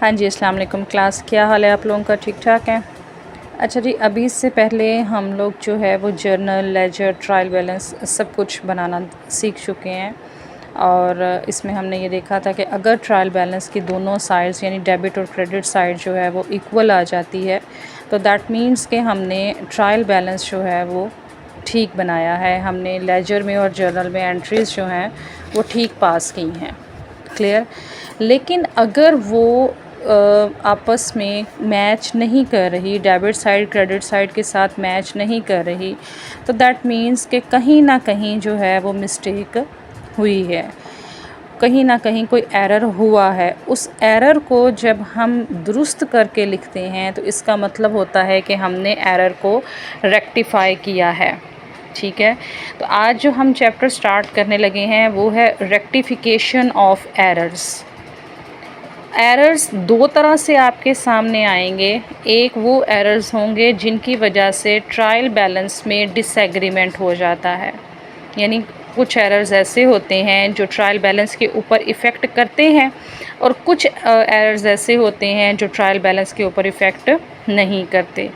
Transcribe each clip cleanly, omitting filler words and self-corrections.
हाँ जी, अस्सलाम वालेकुम क्लास, क्या हाल है आप लोगों का? ठीक ठाक है। अच्छा जी, अभी इससे पहले हम लोग जो है वो जर्नल, लेजर, ट्रायल बैलेंस सब कुछ बनाना सीख चुके हैं। और इसमें हमने ये देखा था कि अगर ट्रायल बैलेंस की दोनों साइड्स यानी डेबिट और क्रेडिट साइड जो है वो इक्वल आ जाती है, तो दैट मीन्स कि हमने ट्रायल बैलेंस जो है वो ठीक बनाया है, हमने लेजर में और जर्नल में एंट्रीज़ जो हैं वो ठीक पास की हैं। क्लियर? लेकिन अगर वो आपस में मैच नहीं कर रही, डेबिट साइड क्रेडिट साइड के साथ मैच नहीं कर रही, तो दैट मीन्स कि कहीं ना कहीं जो है वो मिस्टेक हुई है, कहीं ना कहीं कोई एरर हुआ है। उस एरर को जब हम दुरुस्त करके लिखते हैं तो इसका मतलब होता है कि हमने एरर को रेक्टिफाई किया है। ठीक है, तो आज जो हम चैप्टर स्टार्ट करने लगे हैं वो है रेक्टिफिकेशन ऑफ एरर्स। एरर्स दो तरह से आपके सामने आएंगे। एक वो एरर्स होंगे जिनकी वजह से ट्रायल बैलेंस में डिसएग्रीमेंट हो जाता है, यानी कुछ एरर्स ऐसे होते हैं जो ट्रायल बैलेंस के ऊपर इफ़ेक्ट करते हैं, और कुछ एरर्स ऐसे होते हैं जो ट्रायल बैलेंस के ऊपर इफ़ेक्ट नहीं करते।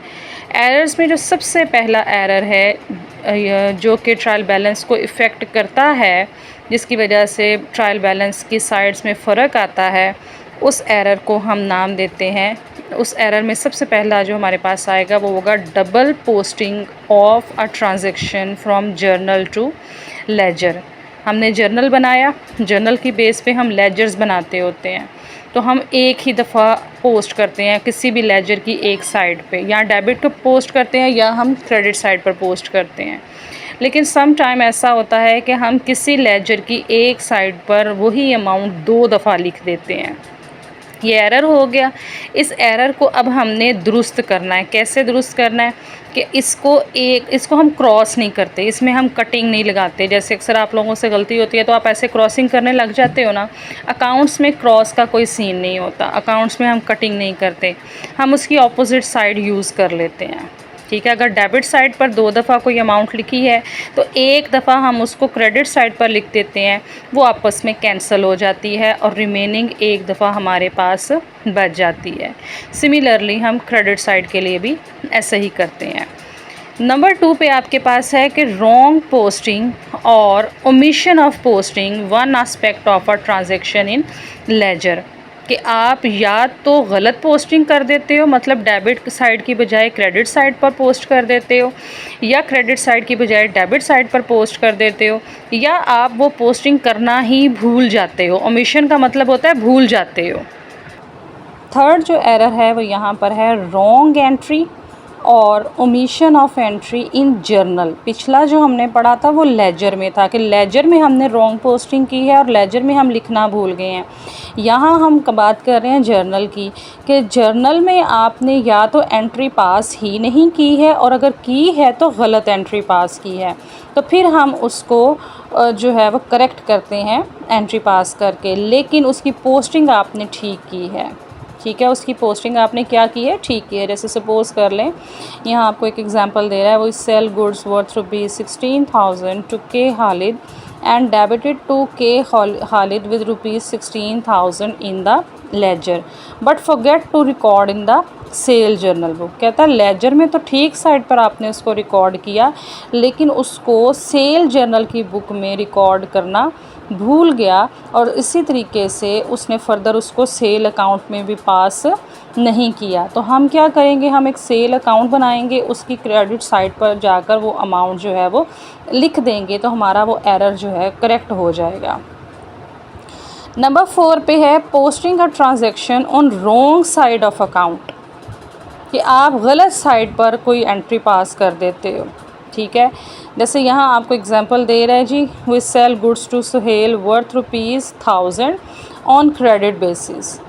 एरर्स में जो सबसे पहला एरर है जो कि ट्रायल बैलेंस को इफ़ेक्ट करता है, जिसकी वजह से ट्रायल बैलेंस की साइड्स में फ़र्क आता है, उस एरर को हम नाम देते हैं। उस एरर में सबसे पहला जो हमारे पास आएगा वो होगा double posting of a transaction from journal to ledger. हमने जर्नल बनाया, जर्नल की बेस पे हम लेजर्स बनाते होते हैं, तो हम एक ही दफ़ा पोस्ट करते हैं किसी भी लेजर की एक साइड पे, या डेबिट को पोस्ट करते हैं या हम क्रेडिट साइड पर पोस्ट करते हैं। लेकिन सम टाइम ऐसा होता है कि हम किसी लेजर की एक साइड पर वही अमाउंट दो दफ़ा लिख देते हैं। ये एरर हो गया। इस एरर को अब हमने दुरुस्त करना है। कैसे दुरुस्त करना है कि इसको हम क्रॉस नहीं करते, इसमें हम कटिंग नहीं लगाते। जैसे अक्सर आप लोगों से गलती होती है तो आप ऐसे क्रॉसिंग करने लग जाते हो ना। अकाउंट्स में क्रॉस का कोई सीन नहीं होता, अकाउंट्स में हम कटिंग नहीं करते, हम उसकी ऑपोजिट साइड यूज़ कर लेते हैं। ठीक है, अगर डेबिट साइड पर दो दफ़ा कोई अमाउंट लिखी है तो एक दफ़ा हम उसको क्रेडिट साइड पर लिख देते हैं, वो आपस में कैंसिल हो जाती है और रिमेनिंग एक दफ़ा हमारे पास बच जाती है। सिमिलरली हम क्रेडिट साइड के लिए भी ऐसे ही करते हैं। नंबर 2 पे आपके पास है कि रॉन्ग पोस्टिंग और omission of posting one aspect of a transaction in ledger, कि आप या तो गलत पोस्टिंग कर देते हो, मतलब डेबिट साइड की बजाय क्रेडिट साइड पर पोस्ट कर देते हो, या क्रेडिट साइड की बजाय डेबिट साइड पर पोस्ट कर देते हो, या आप वो पोस्टिंग करना ही भूल जाते हो। ओमिशन का मतलब होता है भूल जाते हो। थर्ड जो एरर है वो यहाँ पर है रॉन्ग एंट्री और omission of entry in journal. पिछला जो हमने पढ़ा था वो लेजर में था कि लेजर में हमने रॉन्ग पोस्टिंग की है और लेजर में हम लिखना भूल गए हैं। यहाँ हम बात कर रहे हैं जर्नल की, कि जर्नल में आपने या तो एंट्री पास ही नहीं की है, और अगर की है तो गलत एंट्री पास की है, तो फिर हम उसको जो है वो करेक्ट करते हैं एंट्री पास करके, लेकिन उसकी पोस्टिंग आपने ठीक की है। ठीक है, उसकी पोस्टिंग आपने क्या की है, ठीक की है। जैसे सपोज़ कर लें, यहाँ आपको एक एग्जांपल दे रहा है, वो sell goods worth ₹16,000 to K हालिद and debited to K Khalid with ₹16,000 in the ledger but forget to record in the sale journal book. कहता है लेजर में तो ठीक साइड पर आपने उसको रिकॉर्ड किया, लेकिन उसको सेल जर्नल की बुक में रिकॉर्ड करना भूल गया, और इसी तरीके से उसने फर्दर उसको सेल अकाउंट में भी पास नहीं किया। तो हम क्या करेंगे, हम एक सेल अकाउंट बनाएंगे, उसकी क्रेडिट साइड पर जाकर वो अमाउंट जो है वो लिख देंगे, तो हमारा वो एरर जो है करेक्ट हो जाएगा। नंबर 4 पे है posting a transaction on wrong side of account, कि आप गलत साइड पर कोई एंट्री पास कर देते हो। ठीक है, जैसे यहाँ आपको एग्जांपल दे रहा है जी, we sell goods to Suhail worth ₹1000 on credit basis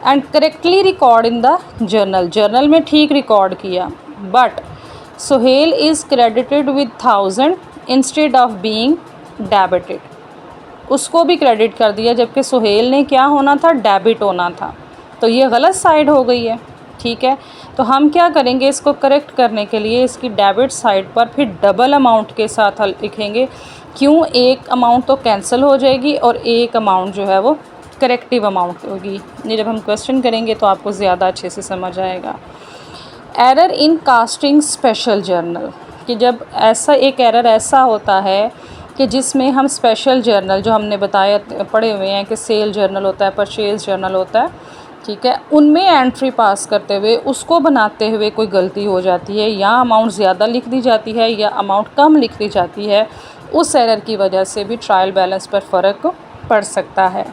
and correctly record in the journal. Journal में ठीक रिकॉर्ड किया, but Suhail is credited with 1000 instead of being debited. उसको भी क्रेडिट कर दिया, जबकि सुहेल ने क्या होना था, डेबिट होना था, तो ये गलत साइड हो गई है। ठीक है, तो हम क्या करेंगे, इसको करेक्ट करने के लिए इसकी डेबिट साइड पर फिर डबल अमाउंट के साथ लिखेंगे। क्यों, एक अमाउंट तो कैंसिल हो जाएगी और एक अमाउंट जो है वो करेक्टिव अमाउंट होगी। ये जब हम क्वेश्चन करेंगे तो आपको ज़्यादा अच्छे से समझ आएगा। Error in casting special journal, कि जब ऐसा एक एरर ऐसा होता है कि जिसमें हम स्पेशल जर्नल जो हमने बताया पढ़े हुए हैं कि सेल जर्नल होता है, परचेज जर्नल होता है, ठीक है, उनमें एंट्री पास करते हुए उसको बनाते हुए कोई गलती हो जाती है या अमाउंट ज़्यादा लिख दी जाती है या अमाउंट कम लिख दी जाती है, उस एरर की वजह से भी ट्रायल बैलेंस पर फ़र्क पड़ सकता है।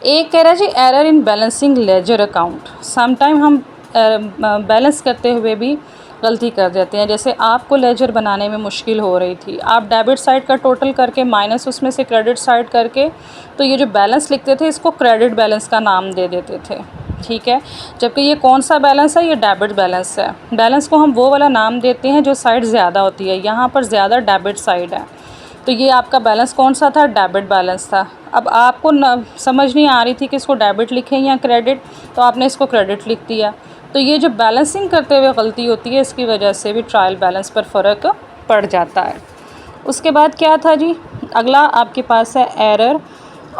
एक कह रहा है जी error in balancing ledger account. Sometime हम बैलेंस करते हुए भी गलती कर देते हैं। जैसे आपको लेजर बनाने में मुश्किल हो रही थी, आप डेबिट साइड का टोटल करके माइनस उसमें से क्रेडिट साइड करके, तो ये जो बैलेंस लिखते थे इसको क्रेडिट बैलेंस का नाम दे देते थे, ठीक है। जबकि ये कौन सा बैलेंस है, ये डेबिट बैलेंस है। बैलेंस को हम वो वाला नाम देते हैं जो साइड ज़्यादा होती है, यहाँ पर ज़्यादा डेबिट साइड है, तो ये आपका बैलेंस कौन सा था, डेबिट बैलेंस था। अब आपको समझ नहीं आ रही थी कि इसको डेबिट लिखें या क्रेडिट, तो आपने इसको क्रेडिट लिख दिया। तो ये जो बैलेंसिंग करते हुए गलती होती है, इसकी वजह से भी ट्रायल बैलेंस पर फ़र्क पड़ जाता है। उसके बाद क्या था जी, अगला आपके पास है एरर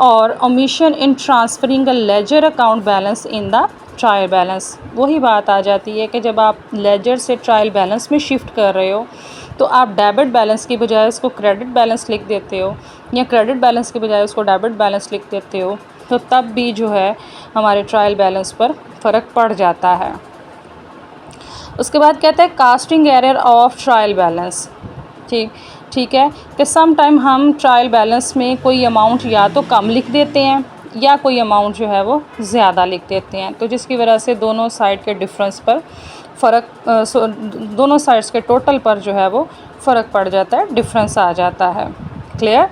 और omission in transferring a ledger account balance in the trial balance. वही बात आ जाती है कि जब आप लेजर से ट्रायल बैलेंस में शिफ्ट कर रहे हो तो आप डेबिट बैलेंस की बजाय उसको क्रेडिट बैलेंस लिख देते हो या क्रेडिट बैलेंस की बजाय उसको डेबिट बैलेंस लिख देते हो, तो तब भी जो है हमारे ट्रायल बैलेंस पर फ़र्क पड़ जाता है। उसके बाद कहते हैं casting error of trial balance. ठीक है कि सम टाइम हम ट्रायल बैलेंस में कोई अमाउंट या तो कम लिख देते हैं या कोई अमाउंट जो है वो ज़्यादा लिख देते हैं, तो जिसकी वजह से दोनों साइड के डिफरेंस पर फ़र्क दोनों साइड्स के टोटल पर जो है वो फ़र्क पड़ जाता है, डिफरेंस आ जाता है। क्लियर।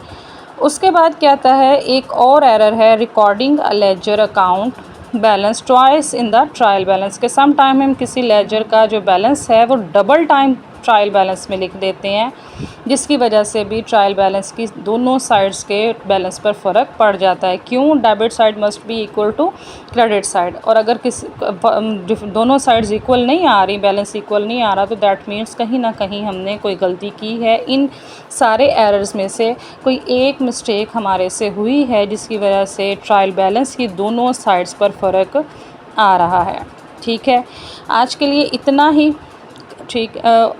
उसके बाद कहता है एक और एरर है recording a ledger account balance twice in the trial balance, के सम टाइम हम किसी लेजर का जो बैलेंस है वो डबल टाइम ट्रायल बैलेंस में लिख देते हैं, जिसकी वजह से भी ट्रायल बैलेंस की दोनों साइड्स के बैलेंस पर फ़र्क पड़ जाता है। क्यों, debit side must be equal to credit side, और अगर दोनों साइड्स इक्वल नहीं आ रही, बैलेंस इक्वल नहीं आ रहा, तो दैट मीन्स कहीं ना कहीं हमने कोई गलती की है। इन सारे एरर्स में से कोई एक मिस्टेक हमारे से हुई है, जिसकी वजह से ट्रायल बैलेंस की दोनों साइड्स पर फ़र्क आ रहा है। ठीक है, आज के लिए इतना ही। ठीक,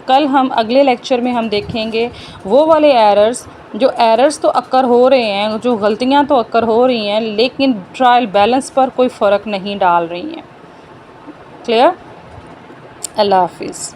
कल हम अगले लेक्चर में हम देखेंगे वो वाले एरर्स तो अक्कर हो रहे हैं, जो गलतियां तो अक्कर हो रही हैं, लेकिन ट्रायल बैलेंस पर कोई फ़र्क नहीं डाल रही हैं। क्लियर। अल्लाह हाफिज़।